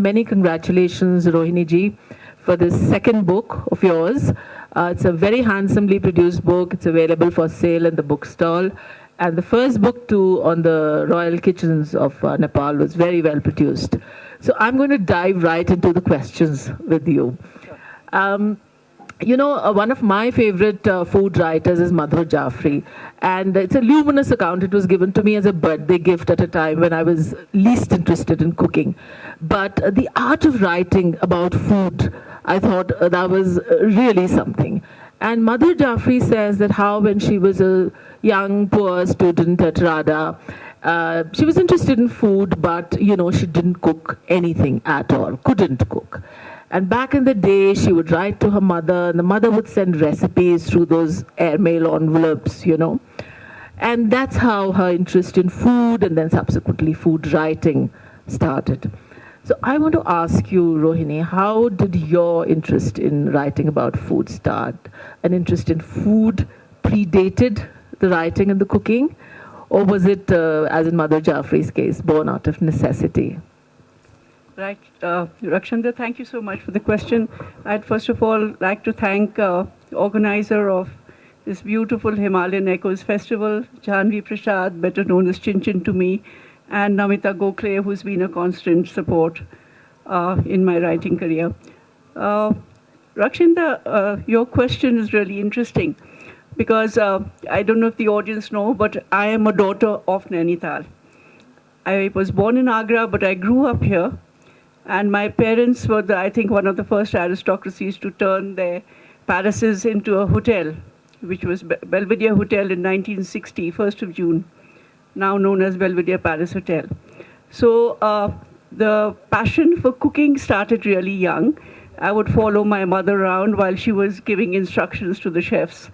many congratulations, Rohini ji, for this second book of yours. It's a very handsomely produced book. It's available for sale in the bookstall. And the first book too on the royal kitchens of Nepal was very well produced. So I'm going to dive right into the questions with you. One of my favorite food writers is Madhur Jaffrey, and it's a luminous account. It was given to me as a birthday gift at a time when I was least interested in cooking. But the art of writing about food, I thought that was really something. And Madhur Jaffrey says that how when she was a young, poor student at RADA, she was interested in food, but, she didn't cook anything at all, couldn't cook. And back in the day, she would write to her mother, and the mother would send recipes through those airmail envelopes, And that's how her interest in food and then subsequently food writing started. So I want to ask you, Rohini, how did your interest in writing about food start? An interest in food predated the writing and the cooking? Or was it, as in Mother Jaffrey's case, born out of necessity? Right. Rakshanda, thank you so much for the question. I'd first of all like to thank the organizer of this beautiful Himalayan Echoes Festival, Janvi Prasad, better known as Chin Chin to me, and Namita Gokhale, who's been a constant support in my writing career. Rakshanda, your question is really interesting because I don't know if the audience know, but I am a daughter of Nainital. I was born in Agra, but I grew up here. And my parents were, I think, one of the first aristocracies to turn their palaces into a hotel, which was Belvedere Hotel in 1960, 1st of June, now known as Belvedere Palace Hotel. So the passion for cooking started really young. I would follow my mother around while she was giving instructions to the chefs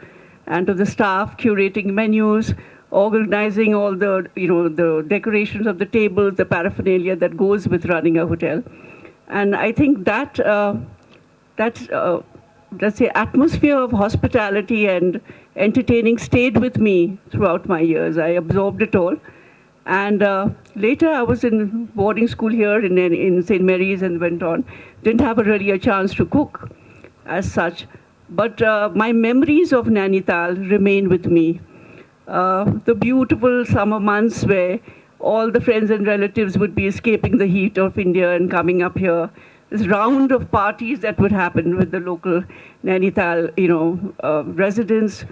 and to the staff, curating menus, organizing all the, the decorations of the tables, the paraphernalia that goes with running a hotel. And I think that, let's say, atmosphere of hospitality and entertaining stayed with me throughout my years. I absorbed it all. And later I was in boarding school here in St. Mary's and went on. Didn't have really a chance to cook as such. But my memories of Nainital remain with me. The beautiful summer months where all the friends and relatives would be escaping the heat of India and coming up here. This round of parties that would happen with the local Nainital, residents,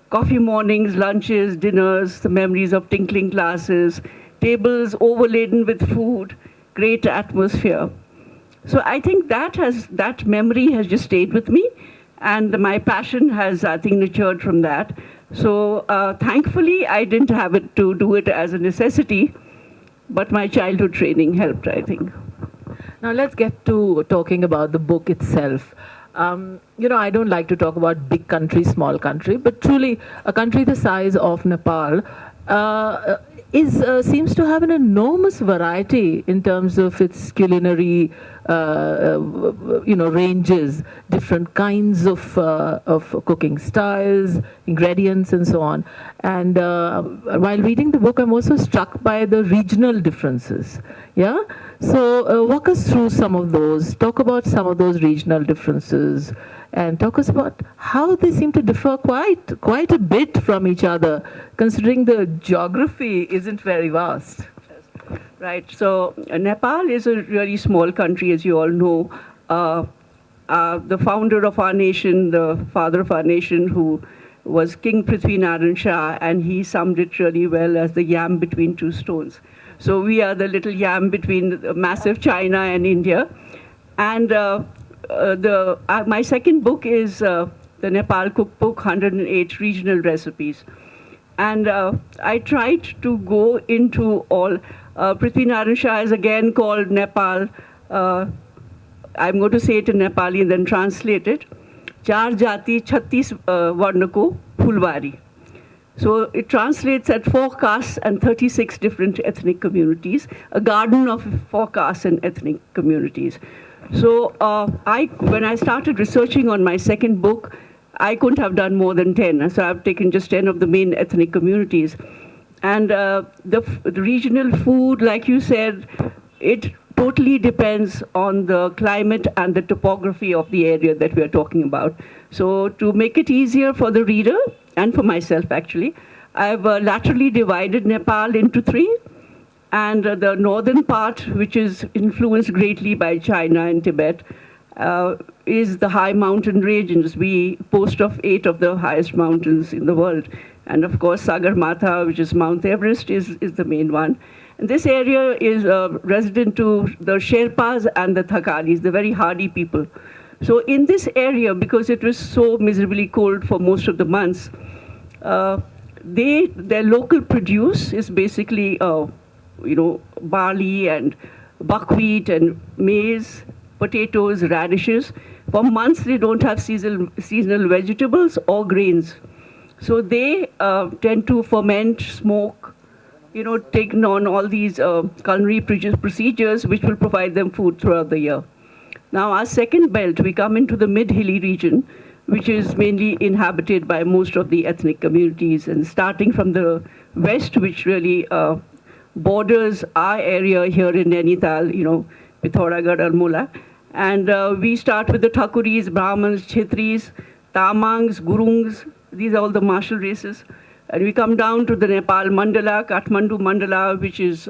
coffee mornings, lunches, dinners, the memories of tinkling classes, tables overladen with food, great atmosphere. So I think that memory has just stayed with me, and my passion has, I think, nurtured from that. So thankfully, I didn't have it to do it as a necessity, but my childhood training helped, I think. Now let's get to talking about the book itself. I don't like to talk about big country, small country, but truly a country the size of Nepal seems to have an enormous variety in terms of its culinary, ranges, different kinds of cooking styles, ingredients, and so on. And while reading the book, I'm also struck by the regional differences. Yeah. So walk us through some of those. Talk about some of those regional differences, and talk us about how they seem to differ quite a bit from each other, considering the geography isn't very vast. Right. So Nepal is a really small country, as you all know. The founder of our nation, the father of our nation, who was King Prithvi Narayan Shah, and he summed it really well as the yam between two stones. So we are the little yam between massive China and India. And my second book is the Nepal Cookbook, 108 Regional Recipes. And I tried to go into all. Prithvi Narayan Shah is again called Nepal. I'm going to say it in Nepali and then translate it. Char Jati Chhattis Varnako Phulwari. So it translates at 4 castes and 36 different ethnic communities, a garden of 4 castes and ethnic communities. So when I started researching on my second book, I couldn't have done more than 10. So I've taken just 10 of the main ethnic communities. And the regional food, like you said, it totally depends on the climate and the topography of the area that we are talking about. So to make it easier for the reader, and for myself actually, I've laterally divided Nepal into three. And the northern part, which is influenced greatly by China and Tibet, is the high mountain regions. We boast of 8 of the highest mountains in the world. And of course, Sagarmatha, which is Mount Everest, is the main one. And this area is resident to the Sherpas and the Thakalis, the very hardy people. So in this area, because it was so miserably cold for most of the months, their local produce is basically barley and buckwheat and maize, potatoes, radishes. For months, they don't have seasonal vegetables or grains. So they tend to ferment, smoke, taking on all these culinary procedures which will provide them food throughout the year. Now, our second belt, we come into the mid-hilly region, which is mainly inhabited by most of the ethnic communities, and starting from the west, which really borders our area here in Nainital, Pithoragarh, Almola. And we start with the Thakuris, Brahmins, Chhetris, Tamangs, Gurungs. These are all the martial races. And we come down to the Nepal Mandala, Kathmandu Mandala, which is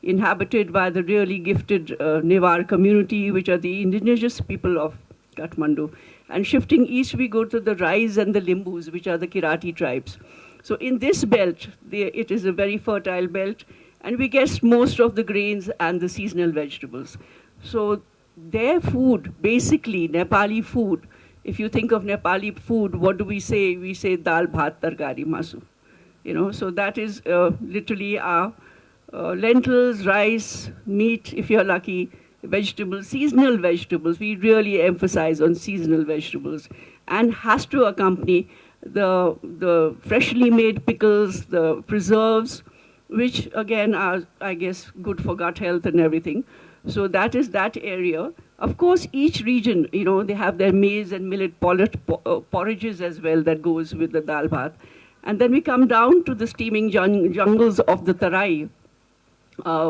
inhabited by the really gifted Newar community, which are the indigenous people of Kathmandu. And shifting east, we go to the Rais and the Limbus, which are the Kirati tribes. So in this belt, it is a very fertile belt, and we get most of the grains and the seasonal vegetables. So their food, basically Nepali food, if you think of Nepali food, what do we say? We say dal, bhat, tarkari, masu. So that is literally our lentils, rice, meat, if you're lucky, vegetables, seasonal vegetables. We really emphasize on seasonal vegetables, and has to accompany the freshly made pickles, the preserves, which again are, I guess, good for gut health and everything. So that is that area. Of course, each region, they have their maize and millet porridges as well that goes with the dal bhat. And then we come down to the steaming jungles of the Tarai,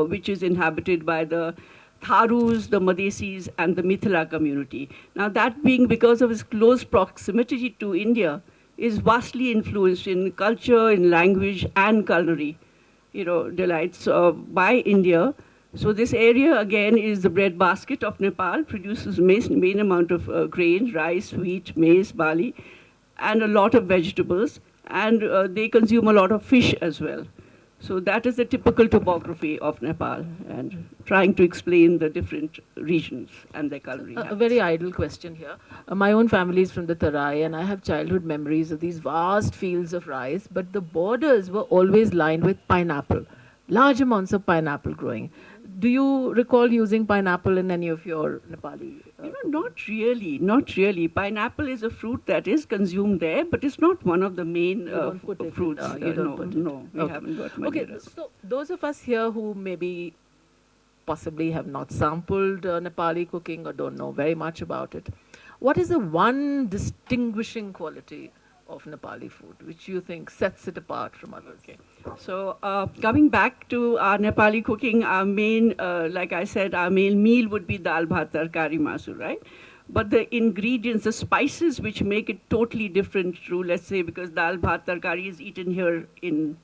which is inhabited by the Tharus, the Madesis, and the Mithila community. Now that being because of its close proximity to India, is vastly influenced in culture, in language, and culinary, delights by India. So this area, again, is the breadbasket of Nepal, produces main amount of grain, rice, wheat, maize, barley, and a lot of vegetables. And they consume a lot of fish as well. So that is the typical topography of Nepal, and trying to explain the different regions and their culinary habits. A very idle question here. My own family is from the Tarai, and I have childhood memories of these vast fields of rice, but the borders were always lined with pineapple, large amounts of pineapple growing. Do you recall using pineapple in any of your Nepali? Not really. Pineapple is a fruit that is consumed there, but it's not one of the main fruits. No, we haven't got Madeiras. Okay, so those of us here who maybe possibly have not sampled Nepali cooking or don't know very much about it, what is the one distinguishing quality of Nepali food which you think sets it apart from others? Okay. So coming back to our Nepali cooking, our main, like I said, our main meal would be dal, bhat, tarkari, masu, right? But the ingredients, the spices which make it totally different to, let's say, because dal, bhat, tarkari is eaten here in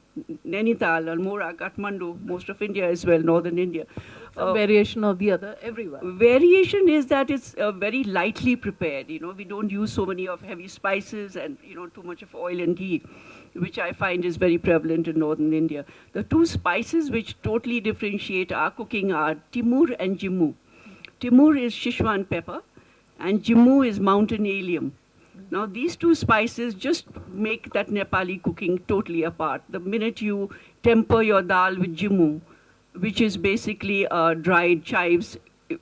Nainital, Almora, Kathmandu, most of India as well, northern India. Some variation of the other everywhere. Variation is that it's very lightly prepared. We don't use so many of heavy spices and, too much of oil and ghee, which I find is very prevalent in northern India. The two spices which totally differentiate our cooking are Timur and Jimmu. Timur is Szechuan pepper, and Jimmu is mountain allium. Now, these two spices just make that Nepali cooking totally apart. The minute you temper your dal with Jimmu, which is basically dried chives,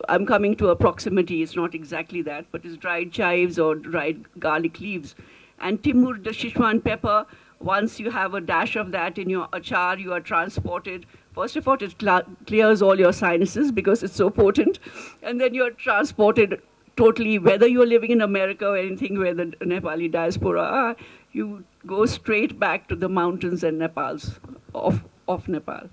I'm coming to a proximity, it's not exactly that, but it's dried chives or dried garlic leaves. And Timur, the Szechuan pepper, once you have a dash of that in your achar, you are transported. First of all, it clears all your sinuses because it's so potent. And then you're transported totally, whether you're living in America or anything where the Nepali diaspora are, you go straight back to the mountains and Nepals of Nepal.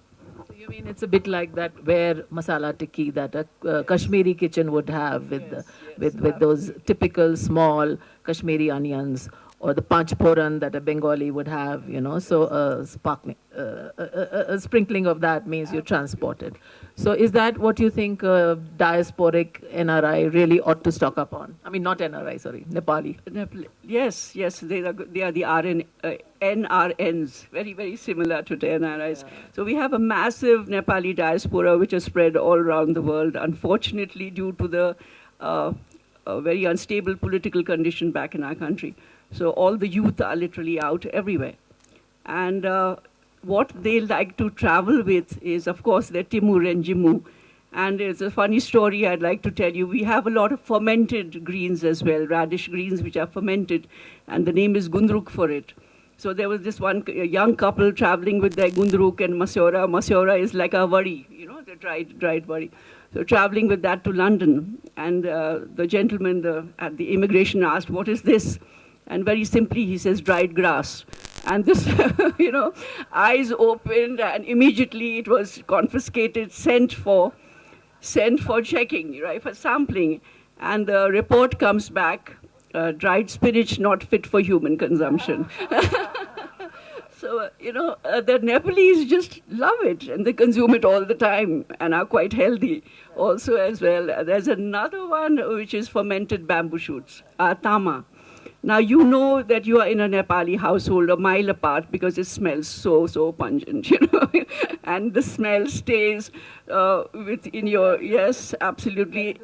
You mean it's a bit like that where masala tikki that a Kashmiri kitchen would have with with those typical small Kashmiri onions, or the panch phoran that a Bengali would have, So sparkling, a sprinkling of that means you're transported. So is that what you think diasporic NRI really ought to stock up on? I mean, not NRI, sorry, Nepali. Yes, yes, they are the NRNs, very, very similar to the NRIs. Yeah. So we have a massive Nepali diaspora which is spread all around the world, unfortunately due to the very unstable political condition back in our country. So all the youth are literally out everywhere. And what they like to travel with is, of course, their Timur and Jimmu. And it's a funny story I'd like to tell you. We have a lot of fermented greens as well, radish greens which are fermented, and the name is gundruk for it. So there was this a young couple traveling with their gundruk and masyora. Masyora is like a wari, the dried wari. So traveling with that to London, and the gentleman at the immigration asked, "What is this?" And very simply, he says, "Dried grass." And this, eyes opened, and immediately it was confiscated, sent for checking, right, for sampling. And the report comes back, dried spinach not fit for human consumption. So, the Nepalese just love it, and they consume it all the time and are quite healthy also as well. There's another one which is fermented bamboo shoots, tama. Now, you know that you are in a Nepali household a mile apart because it smells so pungent, and the smell stays within your, yes, absolutely,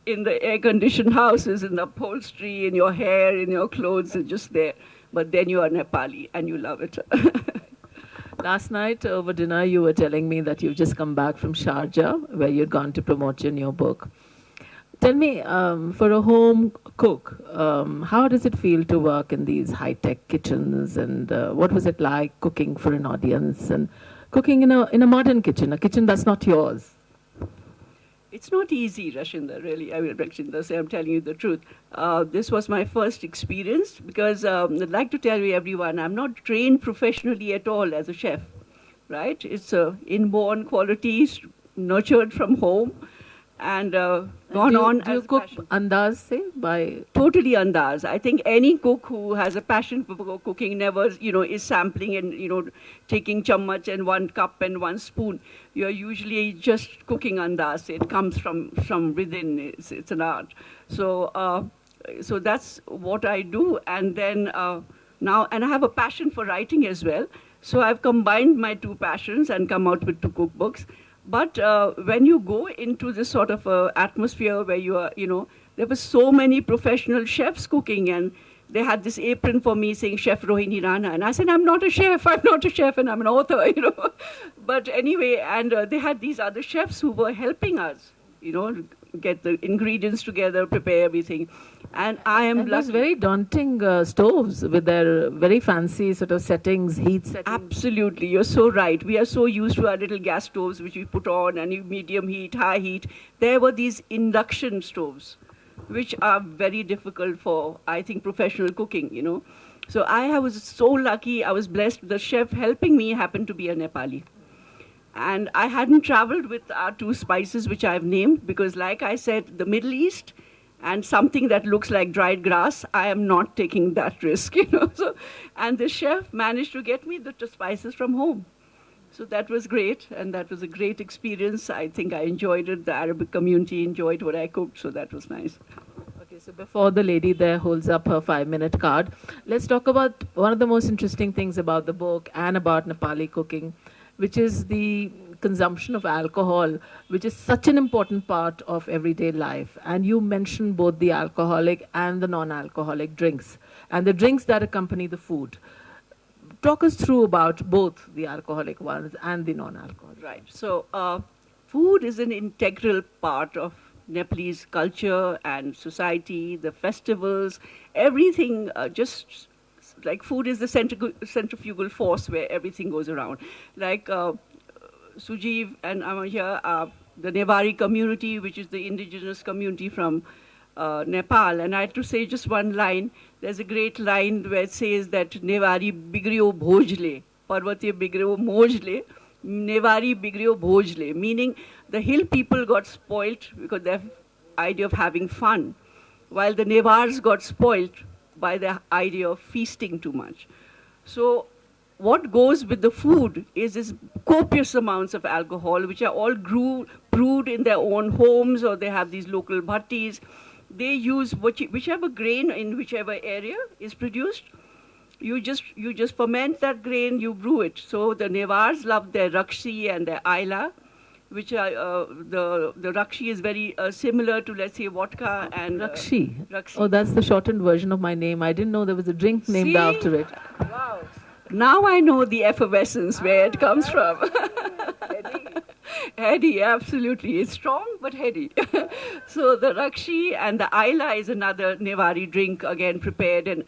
in the air-conditioned houses, in the upholstery, in your hair, in your clothes, it's just there. But then you are Nepali and you love it. Last night over dinner, you were telling me that you've just come back from Sharjah, where you'd gone to promote your new book. Tell me, for a home cook, how does it feel to work in these high-tech kitchens, and what was it like cooking for an audience and cooking in a modern kitchen, a kitchen that's not yours? It's not easy, Rakhshanda, really. I mean, Rakhshanda, I'm telling you the truth. This was my first experience because I'd like to tell you, everyone, I'm not trained professionally at all as a chef, right? It's inborn qualities, nurtured from home, and gone on. Do you cook andaz, say, by? Totally andaz. I think any cook who has a passion for cooking never, is sampling and, taking chammach and 1 cup and 1 spoon. You're usually just cooking andaz. It comes from within. It's an art. So so that's what I do. And then now, and I have a passion for writing as well. So I've combined my 2 passions and come out with 2 cookbooks. But when you go into this sort of atmosphere where you are, there were so many professional chefs cooking, and they had this apron for me saying Chef Rohini Rana. And I said, I'm not a chef, and I'm an author, But anyway, and they had these other chefs who were helping us, get the ingredients together, prepare everything. And I am those very daunting stoves with their very fancy sort of settings, heat settings. Absolutely, you're so right. We are so used to our little gas stoves which we put on, and medium heat, high heat. There were these induction stoves, which are very difficult for, I think, professional cooking, So I was so lucky, I was blessed. The chef helping me happened to be a Nepali. And I hadn't traveled with our 2 spices which I've named because, like I said, the Middle East and something that looks like dried grass, I am not taking that risk, So, and the chef managed to get me the spices from home. So that was great, and that was a great experience. I think I enjoyed it. The Arabic community enjoyed what I cooked, so that was nice. Okay, so before the lady there holds up her 5-minute card, let's talk about one of the most interesting things about the book and about Nepali cooking, which is the consumption of alcohol, which is such an important part of everyday life. And you mentioned both the alcoholic and the non-alcoholic drinks, and the drinks that accompany the food. Talk us through about both the alcoholic ones and the non-alcoholic. Right. So food is an integral part of Nepalese culture and society, the festivals, everything just like food is the centrifugal force where everything goes around. Like Sujeev and I'm here, the Nevari community, which is the indigenous community from Nepal. And I had to say just one line. There's a great line where it says that Nevari bigriyo bhojle, Parvatiya bigriyo mojle, Nevari Bigrio Bhojle, meaning the hill people got spoilt because their idea of having fun, while the Nevars got spoilt by the idea of feasting too much. So what goes with the food is this copious amounts of alcohol, which are all brewed in their own homes, or they have these local bhattis. They use whichever grain in whichever area is produced. You just ferment that grain, you brew it. So the Nevars love their Rakshi and their Aila, which are the Rakshi is very similar to, let's say, vodka and Rakshi. Rakshi. Oh, that's the shortened version of my name. I didn't know there was a drink named after it. Wow. Now I know the effervescence where it comes from. Heady, absolutely. It's strong but heady. So the Rakshi and the Aila is another Nevari drink, again prepared. And,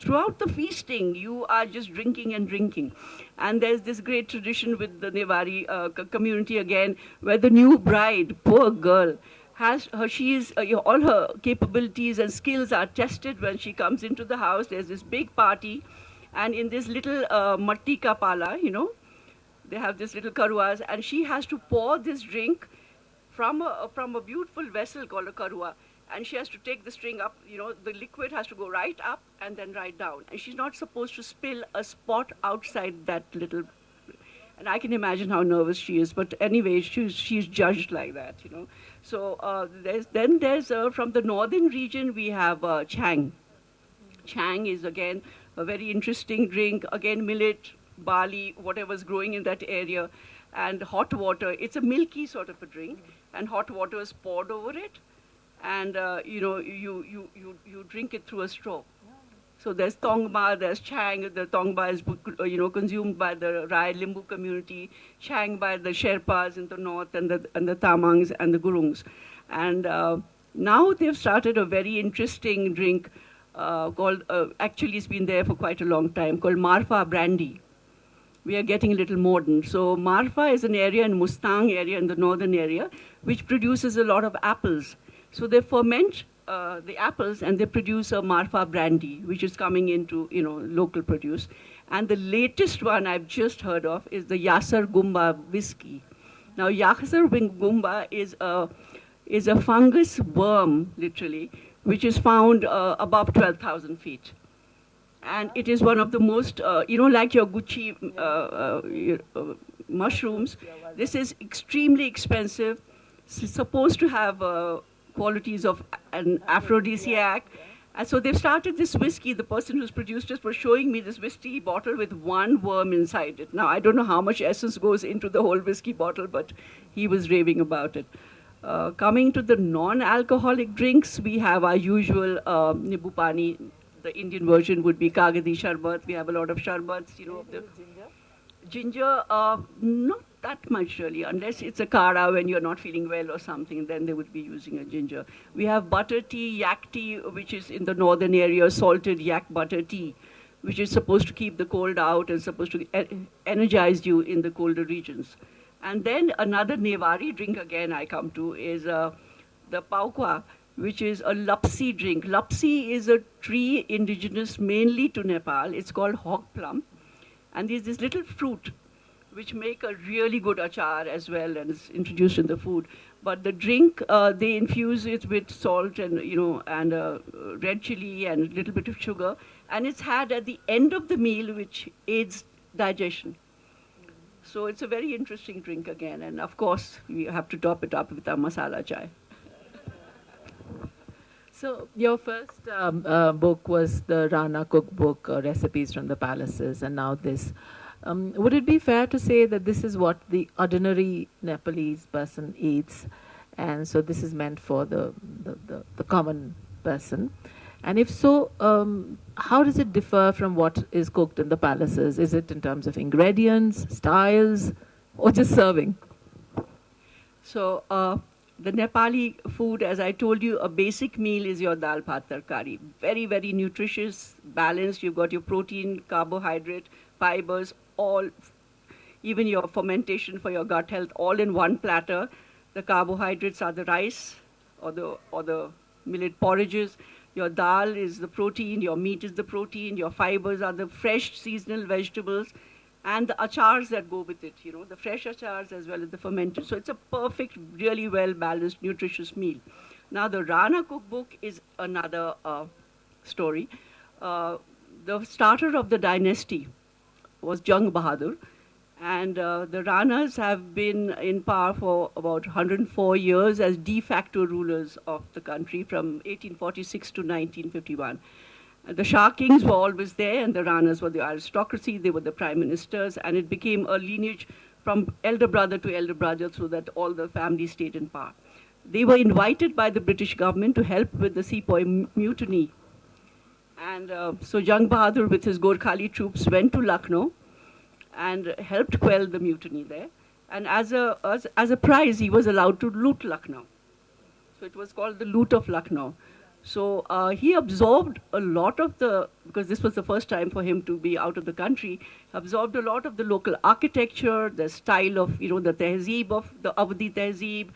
throughout the feasting, you are just drinking and drinking. And there's this great tradition with the Nevari community again, where the new bride, poor girl, all her capabilities and skills are tested when she comes into the house. There's this big party. And in this little matti ka pala, they have this little karuas, and she has to pour this drink from a beautiful vessel called a karua, and she has to take the string up. The liquid has to go right up and then right down, and she's not supposed to spill a spot outside that little. And I can imagine how nervous she is, but anyway, she's judged like that, So there's from the northern region we have chang. Chang is again a very interesting drink, again millet, barley, whatever's growing in that area, and hot water. It's a milky sort of a drink, and hot water is poured over it, and you drink it through a straw. So there's tongba, there's chang. The tongba is consumed by the Rai Limbu community, chang by the Sherpas in the north, and the Tamangs and the Gurungs, and now they've started a very interesting drink called, actually it's been there for quite a long time, called Marfa brandy. We are getting a little modern. So Marfa is an area in Mustang area, in the northern area, which produces a lot of apples. So they ferment the apples and they produce a Marfa brandy, which is coming into local produce. And the latest one I've just heard of is the Yasar Gumba whiskey. Now Yasar Gumba is a fungus worm, literally, which is found above 12,000 feet. And it is one of the most, like your Gucci mushrooms. This is extremely expensive. It's supposed to have qualities of an aphrodisiac. And so they've started this whiskey. The person who's produced it was showing me this whiskey bottle with one worm inside it. Now, I don't know how much essence goes into the whole whiskey bottle, but he was raving about it. Coming to the non-alcoholic drinks, we have our usual Nibu Pani. The Indian version would be Kagadi Sharbat. We have a lot of sharbats, Ginger, not that much really, unless it's a kara when you're not feeling well or something, then they would be using a ginger. We have butter tea, yak tea, which is in the northern area, salted yak butter tea, which is supposed to keep the cold out and supposed to energize you in the colder regions. And then another Nevari drink again I come to is the paukwa, which is a lapsi drink. Lapsi is a tree indigenous mainly to Nepal. It's called hog plum. And there's this little fruit which make a really good achar as well, and it's introduced in the food. But the drink, they infuse it with salt and, red chili and a little bit of sugar. And it's had at the end of the meal, which aids digestion. So it's a very interesting drink again. And of course, we have to top it up with our masala chai. So your first book was the Rana Cookbook, Recipes from the Palaces, and now this. Would it be fair to say that this is what the ordinary Nepalese person eats, and so this is meant for the common person? And if so, how does it differ from what is cooked in the palaces? Is it in terms of ingredients, styles, or just serving? So the Nepali food, as I told you, a basic meal is your dal bhat tarkari. Very, very nutritious, balanced. You've got your protein, carbohydrate, fibers, all, even your fermentation for your gut health, all in one platter. The carbohydrates are the rice or the millet porridges. Your dal is the protein, your meat is the protein, your fibers are the fresh seasonal vegetables, and the achars that go with it, the fresh achars as well as the fermented. So it's a perfect, really well-balanced, nutritious meal. Now, the Rana cookbook is another story. The starter of the dynasty was Jung Bahadur, and the Ranas have been in power for about 104 years as de facto rulers of the country from 1846 to 1951. The Shah kings were always there, and the Ranas were the aristocracy, they were the prime ministers, and it became a lineage from elder brother to elder brother so that all the families stayed in power. They were invited by the British government to help with the sepoy mutiny. And so Jung Bahadur with his Gorkhali troops went to Lucknow and helped quell the mutiny there. And as a prize, he was allowed to loot Lucknow. So it was called the Loot of Lucknow. So he absorbed a lot of because this was the first time for him to be out of the country, absorbed a lot of the local architecture, the style of, the tehzeeb of the Avdi tehzeeb,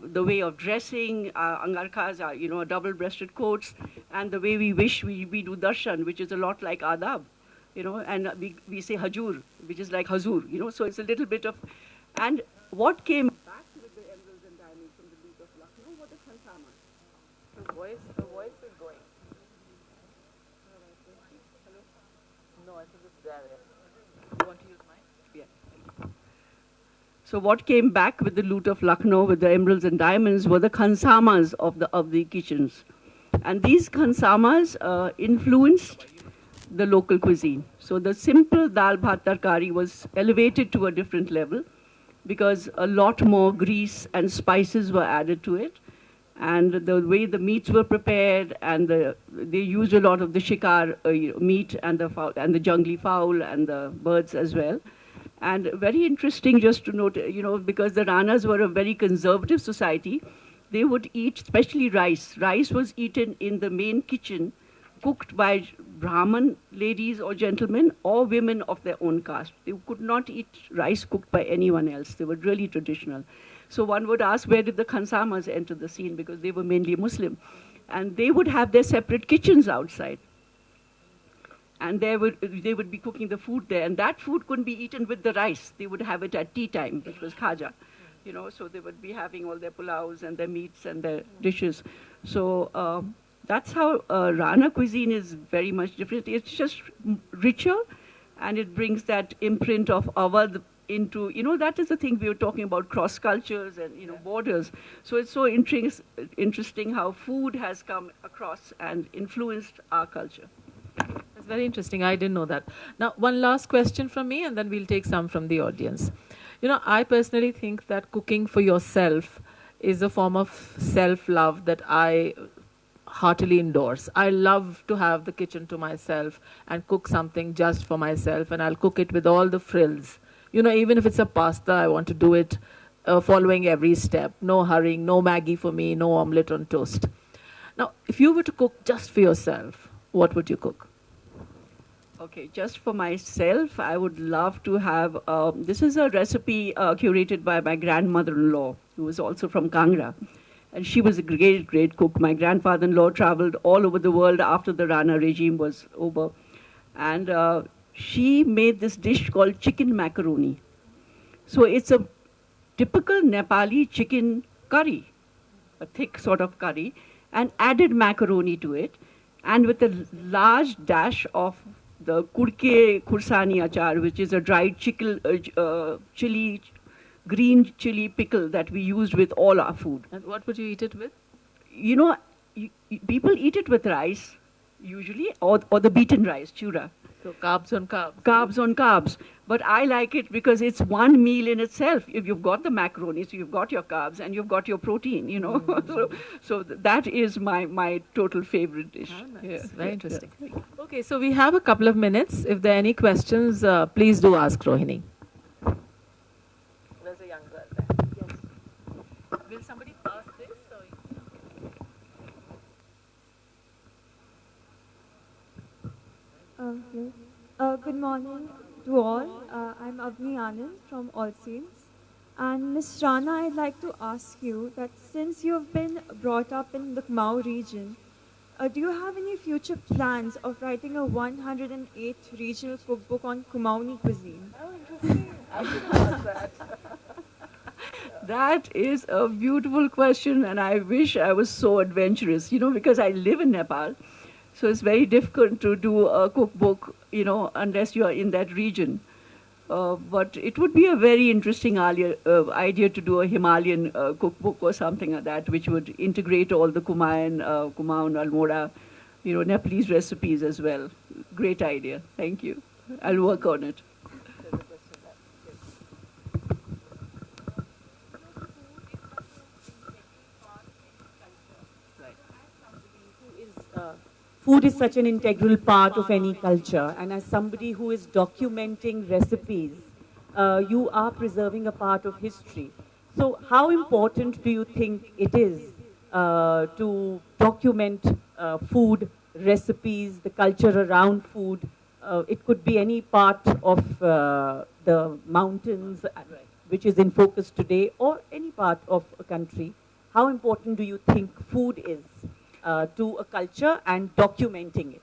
the way of dressing, angarkhas are, double-breasted coats, and the way we wish we do darshan, which is a lot like adab, and we say hajur, which is like hazur, so it's a little bit of, and what came back with the emeralds and diamonds from the Loot of Lucknow were the khansamas. The voice is going. Hello? No, I think it's there. You want to use mine? Yeah. So what came back with the Loot of Lucknow with the emeralds and diamonds were the khansamas of the kitchens. And these khansamas influenced the local cuisine. So the simple dal bhat tarkari was elevated to a different level because a lot more grease and spices were added to it. And the way the meats were prepared, and they used a lot of the shikar meat and the jungly fowl and the birds as well. And very interesting just to note, because the Ranas were a very conservative society, they would eat, especially rice. Rice was eaten in the main kitchen, cooked by Brahmin ladies or gentlemen or women of their own caste. They could not eat rice cooked by anyone else. They were really traditional. So one would ask, where did the khansamas enter the scene? Because they were mainly Muslim. And they would have their separate kitchens outside. And they would be cooking the food there. And that food couldn't be eaten with the rice. They would have it at tea time, which was khaja. So they would be having all their pulaus and their meats and their dishes. So that's how Rana cuisine is very much different. It's just richer, and it brings that imprint of Awadh into, that is the thing we were talking about, cross cultures and, borders. So it's so interesting how food has come across and influenced our culture. That's very interesting. I didn't know that. Now, one last question from me, and then we'll take some from the audience. I personally think that cooking for yourself is a form of self-love that I heartily endorse. I love to have the kitchen to myself and cook something just for myself, and I'll cook it with all the frills. Even if it's a pasta, I want to do it following every step. No hurrying, no Maggie for me, no omelette on toast. Now, if you were to cook just for yourself, what would you cook? Okay, just for myself, I would love to have, this is a recipe curated by my grandmother-in-law, who was also from Kangra. And she was a great, great cook. My grandfather-in-law traveled all over the world after the Rana regime was over. And she made this dish called chicken macaroni. So it's a typical Nepali chicken curry, a thick sort of curry, and added macaroni to it, and with a large dash of the kurke kursani achar, which is a dried green chili pickle that we used with all our food. And what would you eat it with? People eat it with rice, usually, or the beaten rice, chura. So carbs on carbs. Carbs on carbs. But I like it because it's one meal in itself. If you've got the macaroni, so you've got your carbs and you've got your protein, so that is my total favorite dish. Oh, nice. Very interesting. Yeah. Okay, so we have a couple of minutes. If there are any questions, please do ask Rohini. There's a young girl there. Yes. Will somebody pass this? Good morning to all. I'm Avni Anand from All Saints. And Ms. Rana, I'd like to ask you that since you've been brought up in the Khmau region, Do you have any future plans of writing a 108 regional cookbook on Kumaoni cuisine? Oh, interesting. I should ask that. That is a beautiful question, and I wish I was so adventurous, because I live in Nepal. So it's very difficult to do a cookbook, unless you are in that region. But it would be a very interesting idea to do a Himalayan cookbook or something like that, which would integrate all the Kumaon, Almora, Nepalese recipes as well. Great idea. Thank you. I'll work on it. Food is such an integral part of any culture, and as somebody who is documenting recipes, you are preserving a part of history. So how important do you think it is to document food, recipes, the culture around food? It could be any part of the mountains, which is in focus today, or any part of a country. How important do you think food is to a culture and documenting it?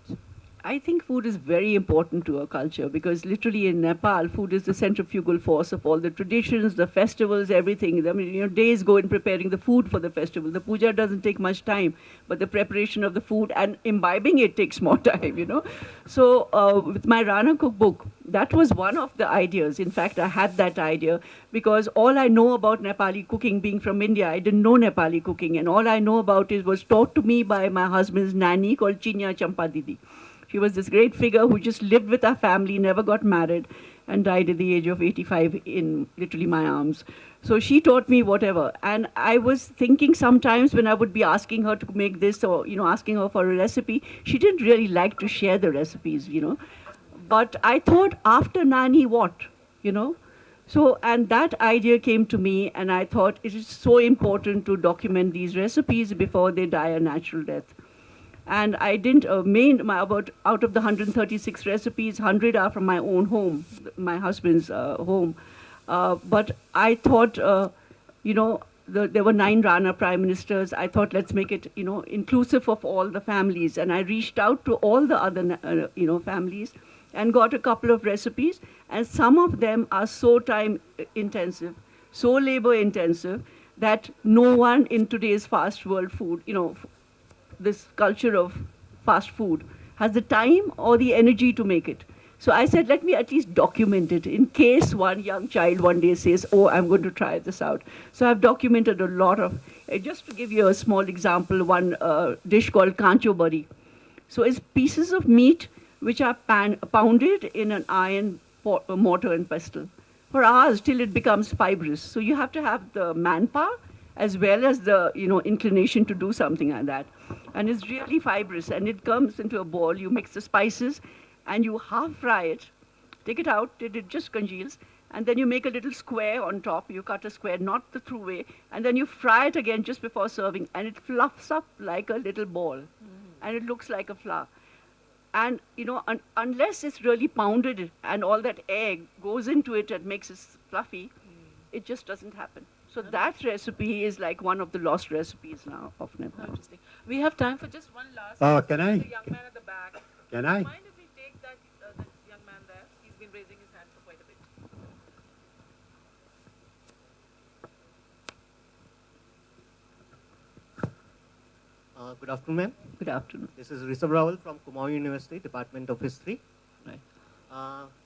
I think food is very important to our culture because literally in Nepal, food is the centrifugal force of all the traditions, the festivals, everything. I mean, days go in preparing the food for the festival. The puja doesn't take much time, but the preparation of the food and imbibing it takes more time. So with my Rana cookbook, that was one of the ideas. In fact, I had that idea because all I know about Nepali cooking, being from India, I didn't know Nepali cooking. And all I know about it was taught to me by my husband's nanny called Chinya Champa Didi. She was this great figure who just lived with our family, never got married, and died at the age of 85 in literally my arms. So she taught me whatever. And I was thinking sometimes when I would be asking her to make this or, asking her for a recipe, she didn't really like to share the recipes, But I thought, after Nani, what, So, and that idea came to me, and I thought it is so important to document these recipes before they die a natural death. And I didn't out of the 136 recipes, 100 are from my own home, my husband's home. But I thought, there were 9 Rana prime ministers. I thought, let's make it, inclusive of all the families. And I reached out to all the other, families and got a couple of recipes. And some of them are so time intensive, so labor intensive, that no one in today's fast world food, this culture of fast food, has the time or the energy to make it. So I said, let me at least document it in case one young child one day says, oh, I'm going to try this out. So I've documented a lot of, just to give you a small example, one dish called kancho bari. So it's pieces of meat which are pounded in an iron mortar and pestle for hours till it becomes fibrous. So you have to have the manpower as well as the inclination to do something like that. And it's really fibrous, and it comes into a bowl. You mix the spices, and you half fry it, take it out till it just congeals, and then you make a little square on top. You cut a square, not the through way, and then you fry it again just before serving, and it fluffs up like a little ball, and it looks like a flower. And, unless it's really pounded and all that egg goes into it and makes it fluffy, it just doesn't happen. So that recipe is like one of the lost recipes now of Nepal. Interesting. We have time for just one last. Can I? The young man at the back. Can I? Mind if we take that the young man there? He's been raising his hand for quite a bit. Good afternoon, ma'am. Good afternoon. This is Rishabh Rawal from Kumaon University, Department of History. Right.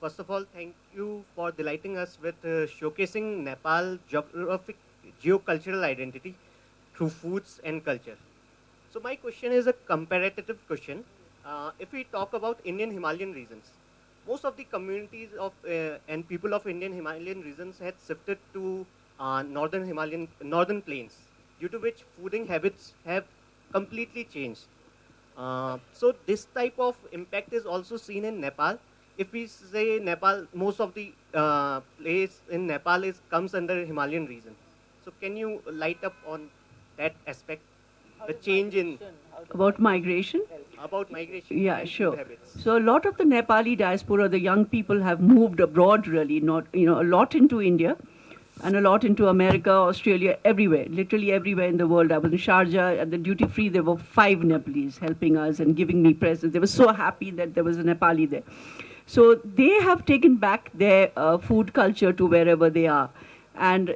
First of all, thank you for delighting us with showcasing Nepal geocultural identity through foods and culture. So my question is a comparative question. If we talk about Indian Himalayan regions, most of the communities of and people of Indian Himalayan regions had shifted to northern plains, due to which fooding habits have completely changed. So this type of impact is also seen in Nepal. If we say Nepal, most of the place in Nepal comes under Himalayan region. So can you light up on that aspect, the change in About migration? about migration? Yeah, and sure. food habits? So a lot of the Nepali diaspora, the young people have moved abroad really, not, a lot into India. and a lot into America, Australia, everywhere, literally everywhere in the world. I was in Sharjah at the duty free. There were 5 Nepalese helping us and giving me presents. They were so happy that there was a Nepali there. So they have taken back their food culture to wherever they are. And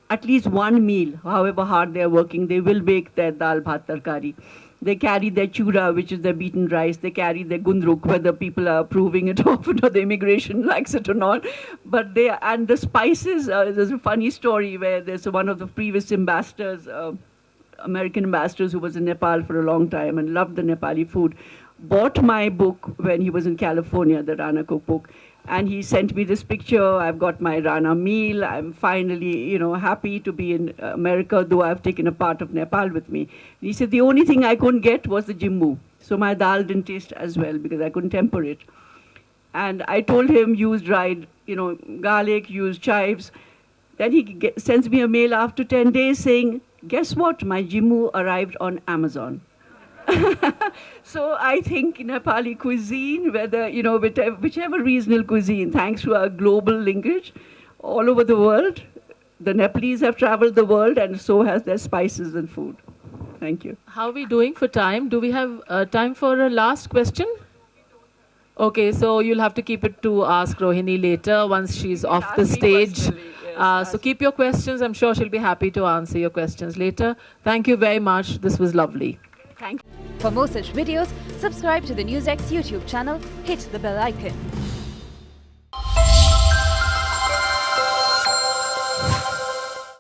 at least one meal, however hard they're working, they will bake their dal bhat tarkari. They carry their chura, which is their beaten rice. They carry their gundruk, whether people are approving it or the immigration likes it or not. But and the spices, there's a funny story where there's one of the previous ambassadors, American ambassadors who was in Nepal for a long time and loved the Nepali food, bought my book when he was in California, the Rana Cookbook. And he sent me this picture. I've got my Rana meal. I'm finally, happy to be in America, though I've taken a part of Nepal with me. And he said the only thing I couldn't get was the jimmu. So my dal didn't taste as well because I couldn't temper it. And I told him use dried, garlic, use chives. Then he sends me a mail after 10 days saying, guess what? My jimmu arrived on Amazon. So I think Nepali cuisine, whether, whichever regional cuisine, thanks to our global linkage all over the world, the Nepalese have traveled the world and so has their spices and food. Thank you. How are we doing for time? Do we have time for a last question? Okay, so you'll have to keep it to ask Rohini later once she's off the stage. So keep your questions. I'm sure she'll be happy to answer your questions later. Thank you very much. This was lovely. Thank you. For more such videos, subscribe to the NewsX YouTube channel, hit the bell icon.